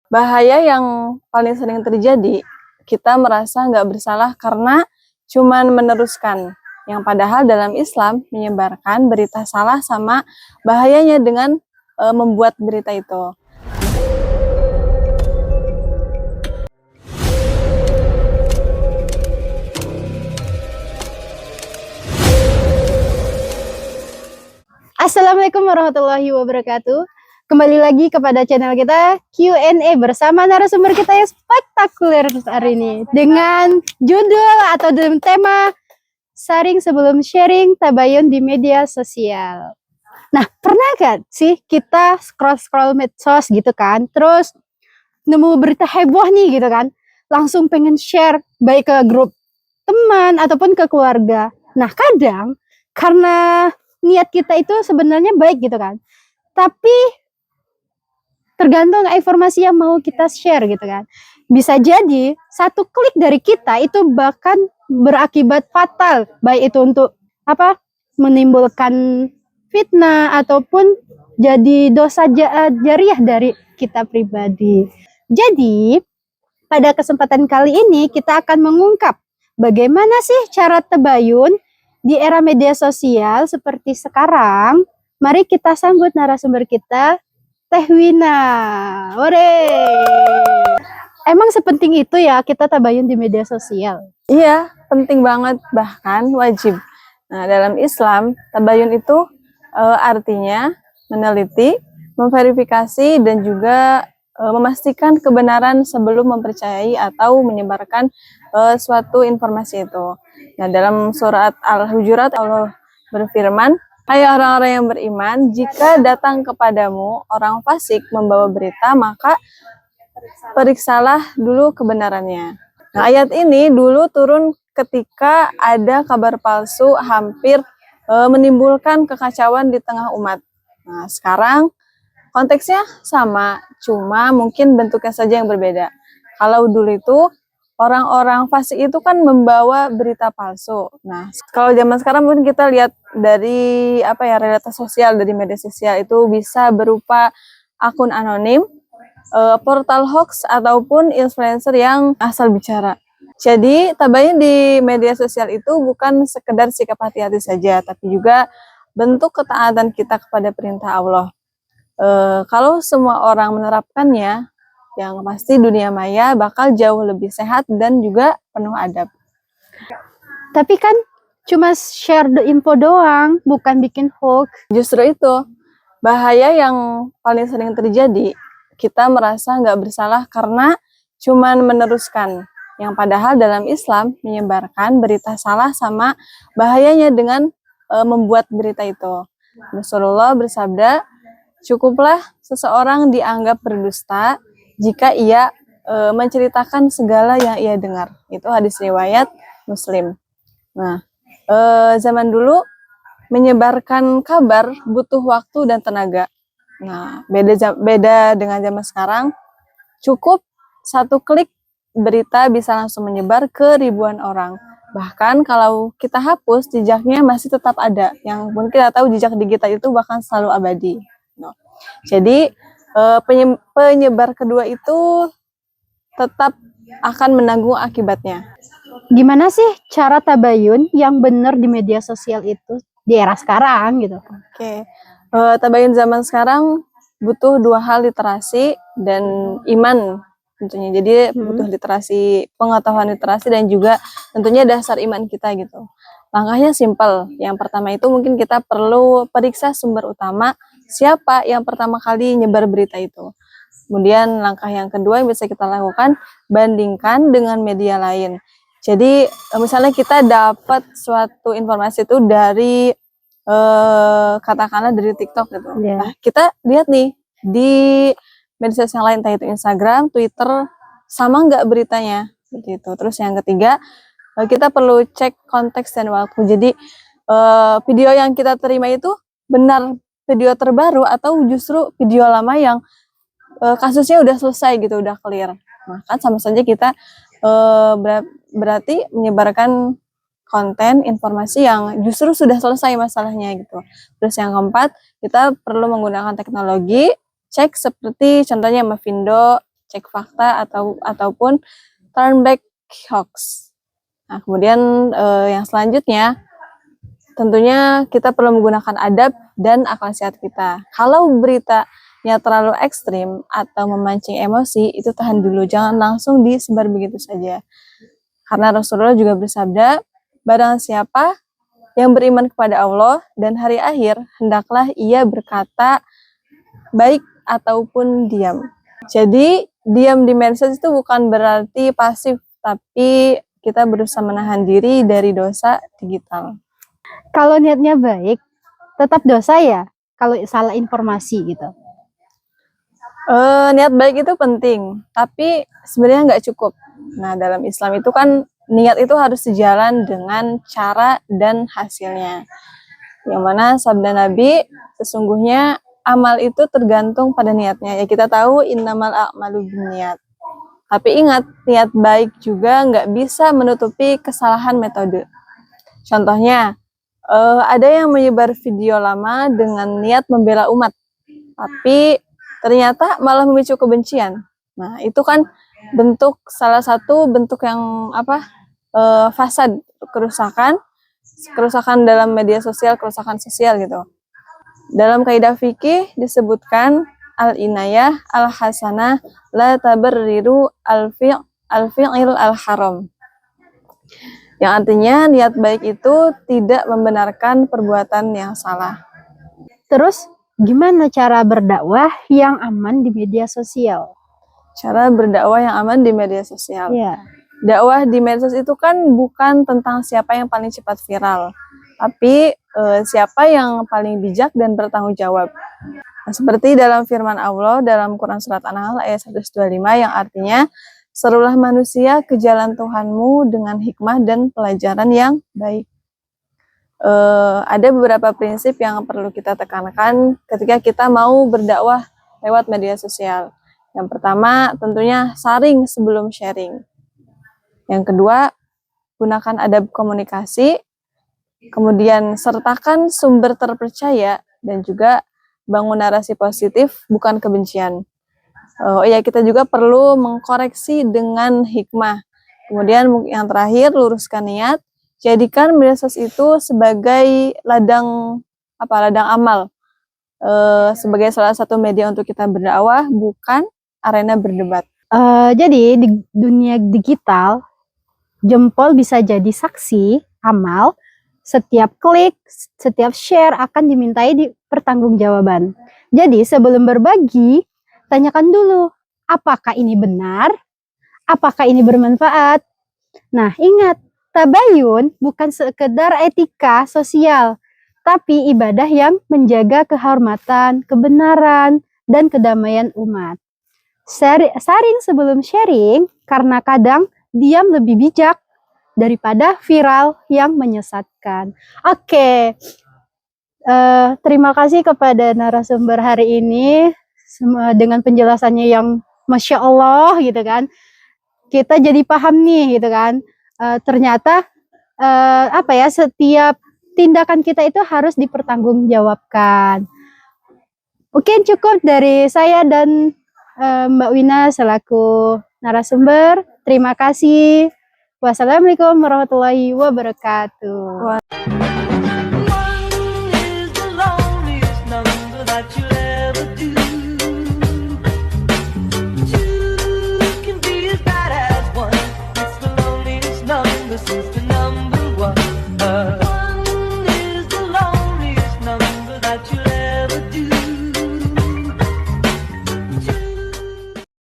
Bahaya yang paling sering terjadi, kita merasa nggak bersalah karena cuman meneruskan. Yang padahal dalam Islam menyebarkan berita salah sama bahayanya dengan membuat berita itu. Assalamualaikum warahmatullahi wabarakatuh. Kembali lagi kepada channel kita Q&A bersama narasumber kita yang spektakuler hari ini dengan judul atau dengan tema Sharing sebelum sharing tabayun di media sosial. Nah, pernah gak sih kita scroll-scroll medsos gitu kan, terus nemu berita heboh nih gitu kan, langsung pengen share baik ke grup teman ataupun ke keluarga. Nah, kadang karena niat kita itu sebenarnya baik gitu kan, tapi tergantung informasi yang mau kita share gitu kan. Bisa jadi satu klik dari kita itu bahkan berakibat fatal, baik itu untuk menimbulkan fitnah ataupun jadi dosa jariah dari kita pribadi. Jadi pada kesempatan kali ini kita akan mengungkap bagaimana sih cara tabayun di era media sosial seperti sekarang. Mari kita sambut narasumber kita, Teh Wina. Ore. Emang sepenting itu ya kita tabayun di media sosial? Iya, penting banget, bahkan wajib. Nah, dalam Islam, tabayun itu artinya meneliti, memverifikasi, dan juga memastikan kebenaran sebelum mempercayai atau menyebarkan suatu informasi itu. Nah, dalam surat Al-Hujurat Allah berfirman, "Hai orang-orang yang beriman, jika datang kepadamu orang fasik membawa berita, maka periksalah dulu kebenarannya." Nah, ayat ini dulu turun ketika ada kabar palsu hampir menimbulkan kekacauan di tengah umat. Nah, sekarang konteksnya sama, cuma mungkin bentuknya saja yang berbeda. Kalau dulu itu orang-orang fasik itu kan membawa berita palsu. Nah, kalau zaman sekarang mungkin kita lihat dari realitas sosial, dari media sosial itu bisa berupa akun anonim, portal hoax ataupun influencer yang asal bicara. Jadi tabayun di media sosial itu bukan sekedar sikap hati-hati saja, tapi juga bentuk ketaatan kita kepada perintah Allah. Kalau semua orang menerapkannya, yang pasti dunia maya bakal jauh lebih sehat dan juga penuh adab. Tapi kan cuma share the info doang, bukan bikin hoax. Justru itu bahaya yang paling sering terjadi. Kita merasa nggak bersalah karena cuman meneruskan. Yang padahal dalam Islam menyebarkan berita salah sama bahayanya dengan membuat berita itu. Rasulullah bersabda, "Cukuplah seseorang dianggap berdusta jika ia menceritakan segala yang ia dengar." Itu hadis riwayat Muslim. Nah, zaman dulu menyebarkan kabar butuh waktu dan tenaga. Nah, beda dengan zaman sekarang, cukup satu klik berita bisa langsung menyebar ke ribuan orang. Bahkan kalau kita hapus, jejaknya masih tetap ada. Yang pun kita tahu jejak digital itu bahkan selalu abadi. No. Jadi penyebar kedua itu tetap akan menanggung akibatnya. Gimana sih cara tabayun yang benar di media sosial itu di era sekarang gitu? Oke, tabayun zaman sekarang butuh dua hal, literasi dan iman tentunya. Jadi butuh literasi, pengetahuan literasi, dan juga tentunya dasar iman kita gitu. Langkahnya simpel. Yang pertama itu mungkin kita perlu periksa sumber utama, siapa yang pertama kali nyebar berita itu. Kemudian langkah yang kedua yang bisa kita lakukan, bandingkan dengan media lain. Jadi misalnya kita dapat suatu informasi itu dari katakanlah dari TikTok gitu. Yeah. Nah, kita lihat nih di media sosial yang lain, entah itu Instagram, Twitter, sama nggak beritanya gitu. Terus yang ketiga, kita perlu cek konteks dan waktu. Jadi video yang kita terima itu benar video terbaru atau justru video lama yang kasusnya udah selesai gitu, udah clear. Nah, kan sama saja kita berarti menyebarkan konten informasi yang justru sudah selesai masalahnya gitu. Terus yang keempat, kita perlu menggunakan teknologi, cek seperti contohnya Mavindo, cek fakta ataupun turn back hoax. Nah, kemudian yang selanjutnya tentunya kita perlu menggunakan adab dan akal sehat kita. Kalau beritanya terlalu ekstrim atau memancing emosi, itu tahan dulu, jangan langsung disebar begitu saja. Karena Rasulullah juga bersabda, barang siapa yang beriman kepada Allah dan hari akhir, hendaklah ia berkata baik ataupun diam. Jadi, diam di medsos itu bukan berarti pasif, tapi kita berusaha menahan diri dari dosa digital. Kalau niatnya baik, tetap dosa ya kalau salah informasi gitu. Niat baik itu penting, tapi sebenarnya nggak cukup. Nah, dalam Islam itu kan niat itu harus sejalan dengan cara dan hasilnya. Yang mana sabda Nabi, sesungguhnya amal itu tergantung pada niatnya. Ya kita tahu innamal a'malu binniyat. Tapi ingat, niat baik juga nggak bisa menutupi kesalahan metode. Contohnya, ada yang menyebar video lama dengan niat membela umat, tapi ternyata malah memicu kebencian. Nah, itu kan salah satu bentuk yang fasad, kerusakan dalam media sosial, kerusakan sosial gitu. Dalam kaidah fikih disebutkan al-inayah al-hasanah la tabarriru al-fi'il al-haram. Yang artinya niat baik itu tidak membenarkan perbuatan yang salah. Terus gimana cara berdakwah yang aman di media sosial? Cara berdakwah yang aman di media sosial. Ya. Dakwah di medsos itu kan bukan tentang siapa yang paling cepat viral, tapi siapa yang paling bijak dan bertanggung jawab. Nah, seperti dalam firman Allah dalam Quran Surat An-Nahl ayat 125 yang artinya, serulah manusia ke jalan Tuhanmu dengan hikmah dan pelajaran yang baik. Ada beberapa prinsip yang perlu kita tekankan ketika kita mau berdakwah lewat media sosial. Yang pertama tentunya saring sebelum sharing. Yang kedua, gunakan adab komunikasi, kemudian sertakan sumber terpercaya, dan juga bangun narasi positif, bukan kebencian. Kita juga perlu mengkoreksi dengan hikmah. Kemudian yang terakhir, luruskan niat, jadikan medsos itu sebagai ladang amal, sebagai salah satu media untuk kita berdakwah, bukan arena berdebat. Jadi di dunia digital, jempol bisa jadi saksi amal. Setiap klik, setiap share akan dimintai pertanggungjawaban. Jadi sebelum berbagi, tanyakan dulu, apakah ini benar? Apakah ini bermanfaat? Nah, ingat, tabayun bukan sekedar etika sosial, tapi ibadah yang menjaga kehormatan, kebenaran, dan kedamaian umat. Saring sebelum sharing, karena kadang diam lebih bijak daripada viral yang menyesatkan. Oke, terima kasih kepada narasumber hari ini dengan penjelasannya yang Masya Allah gitu kan. Kita jadi paham nih gitu kan. Ternyata setiap tindakan kita itu harus dipertanggungjawabkan. Mungkin cukup dari saya dan Mbak Wina selaku narasumber. Terima kasih. Wassalamualaikum warahmatullahi wabarakatuh.